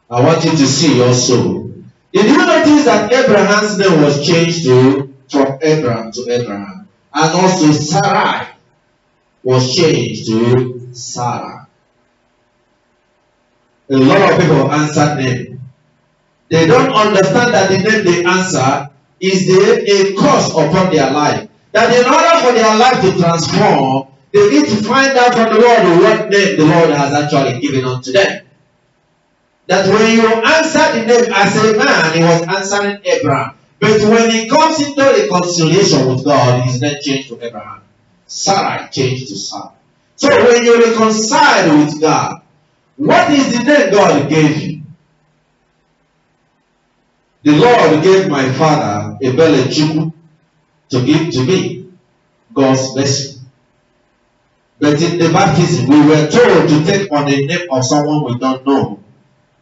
I want you to see also. Did you notice that Abraham's name was changed from Abraham to Abraham? And also Sarai was changed to Sarah. A lot of people answered name. They don't understand that the name they answer is a curse upon their life. That in order for their life to transform, they need to find out from the Lord what name the Lord has actually given unto them. That when you answer the name as a man, he was answering Abraham. But when he comes into reconciliation with God, his name changed to Abraham. Sarai changed to Sarah. So when you reconcile with God, what is the name God gave you? The Lord gave my father Ebelechukwu to give to me. God's blessing. But in the baptism, we were told to take on the name of someone we don't know.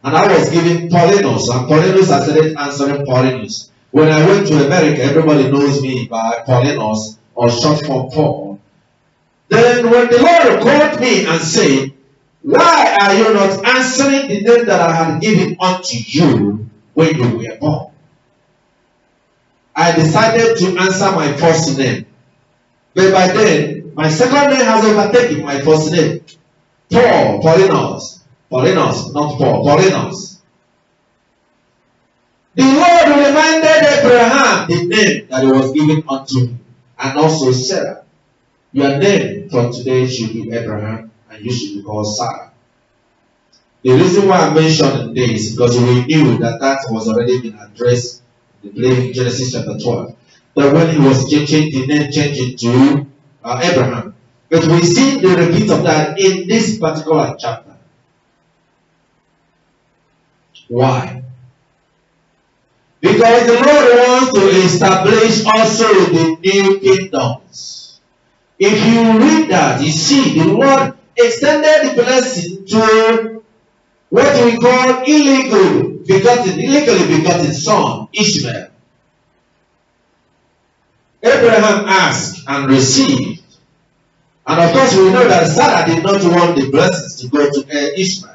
And I was given Paulinus, and Paulinus, I started answering Paulinus. When I went to America, everybody knows me by Paulinus, or short for Paul. Then when the Lord called me and said, why are you not answering the name that I had given unto you when you were born? I decided to answer my first name. But by then, my second name has overtaken my first name. Paul, Paulinus. Paulinus, not Paul, Paulinus. The Lord reminded Abraham the name that he was given unto him, and also Sarah. Your name from today should be Abraham, and you should be called Sarah. The reason why I mentioned this is because we knew that was already been addressed in the place in Genesis chapter 12. That when he was changing the name, changed it to Abraham. But we see the repeat of that in this particular chapter. Why? Because the Lord wants to establish also the new kingdoms. If you read that, you see the Lord extended the blessing to what we call illegally begotten son, Ishmael. Abraham asked and received. And of course we know that Sarah did not want the blessings to go to Ishmael.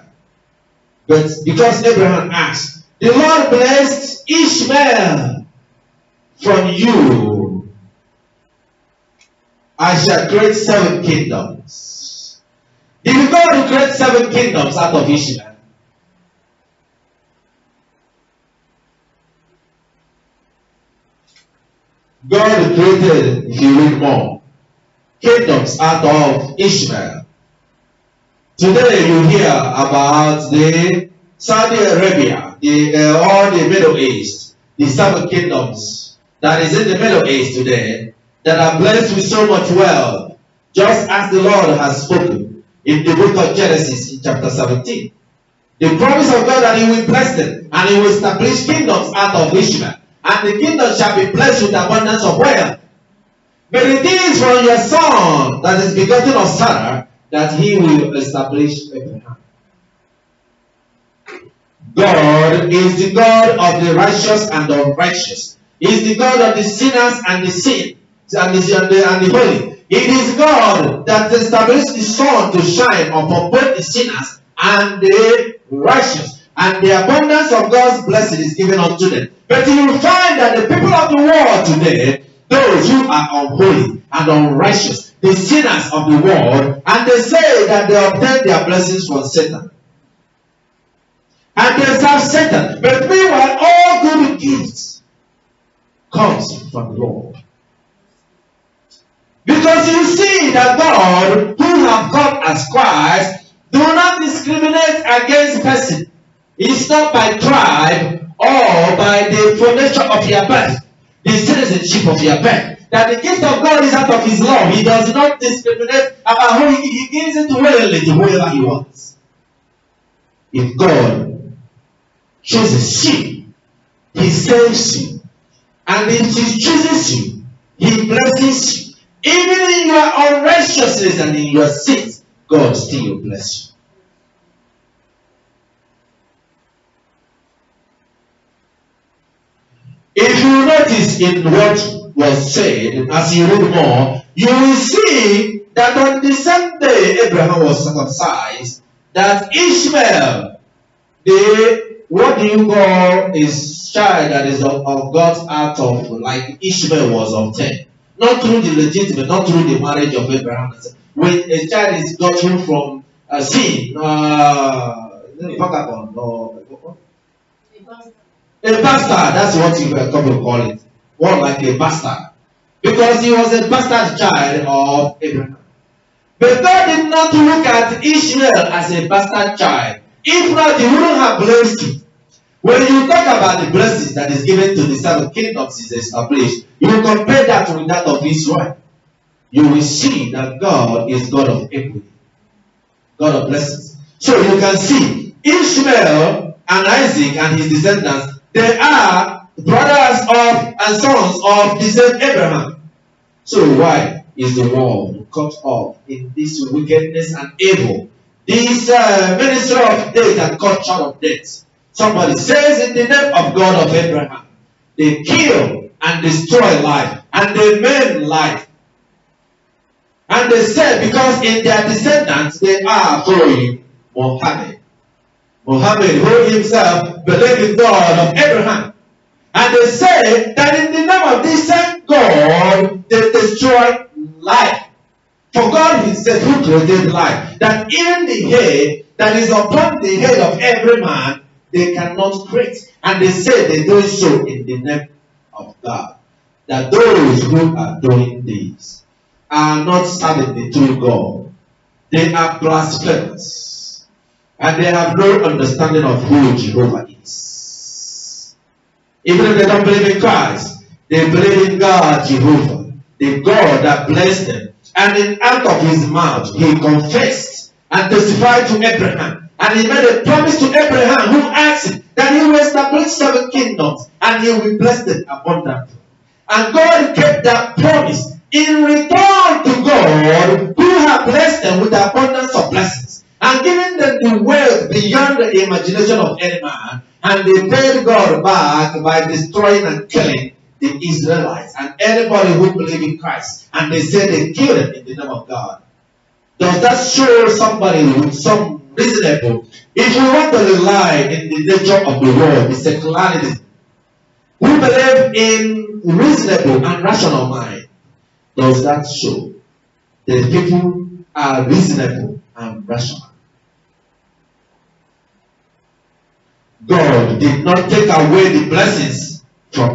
But because Abraham asked, the Lord blessed Ishmael from you. I shall create 7 kingdoms. Did God create 7 kingdoms out of Ishmael? God created, if you read more, kingdoms out of Ishmael. Today you hear about the Saudi Arabia, or the Middle East, the 7 kingdoms that is in the Middle East today that are blessed with so much wealth, just as the Lord has spoken in the book of Genesis in chapter 17. The promise of God that he will bless them and he will establish kingdoms out of Ishmael, and the kingdom shall be blessed with abundance of wealth. But it is from your son that is begotten of Sarah that he will establish Abraham. God is the God of the righteous and the unrighteous. He is the God of the sinners and the sin and the holy. It is God that established the sun to shine upon both the sinners and the righteous. And the abundance of God's blessing is given unto them. But you will find that the people of the world today, those who are unholy and unrighteous, the sinners of the world, and they say that they obtain their blessings from Satan. And they serve Satan. But meanwhile, all good gifts comes from the Lord. Because you see that God, who have come as Christ, do not discriminate against person. It's not by tribe or by the formation of your birth, the citizenship of your birth. That the gift of God is out of his love. He does not discriminate about who he gives it willingly to whoever he wants. If God chooses you, he saves you. And if he chooses you, he blesses you. Even in your unrighteousness and in your sins, God still will bless you. If you notice in what was said, as you read more, you will see that on the same day Abraham was circumcised, that Ishmael, the what do you call his child that is of God's out of, like Ishmael was of 10? Not through the legitimate, not through the marriage of Abraham. When a child is gotten from sin, a bastard, that's what you probably call it. More like a bastard. Because he was a bastard child of Abraham. But God did not look at Ishmael as a bastard child. If not, he wouldn't have blessed him. When you talk about the blessings that is given to the 7 kingdoms is established, you will compare that with that of Israel. You will see that God is God of equity, God of blessings. So you can see Ishmael and Isaac and his descendants, they are brothers of and sons of the same Abraham. So why is the world caught up in this wickedness and evil? This ministry of death and cut short of death. Somebody says in the name of God of Abraham, they kill and destroy life and they maim life. And they say because in their descendants they are following Muhammad. Muhammad who himself believed in God of Abraham. And they say that in the name of this same God they destroy life. For God himself who created life, that in the head that is upon the head of every man, they cannot create. And they say they do so in the name of God. That those who are doing this are not serving the true God. They are blasphemous. And they have no understanding of who Jehovah is. Even if they don't believe in Christ, they believe in God, Jehovah, the God that blessed them. And in out of his mouth, he confessed and testified to Abraham. And he made a promise to Abraham who asked him that he will establish 7 kingdoms and he will bless them abundantly. And God kept that promise in return to God who had blessed them with the abundance of blessings and given them the wealth beyond the imagination of any man. And they paid God back by destroying and killing the Israelites and anybody who believed in Christ. And they said they killed them in the name of God. Does that show somebody with some reasonable? If you want to rely in the nature of the world, the secularities, who believe in reasonable and rational mind, does that show that people are reasonable and rational? God did not take away the blessings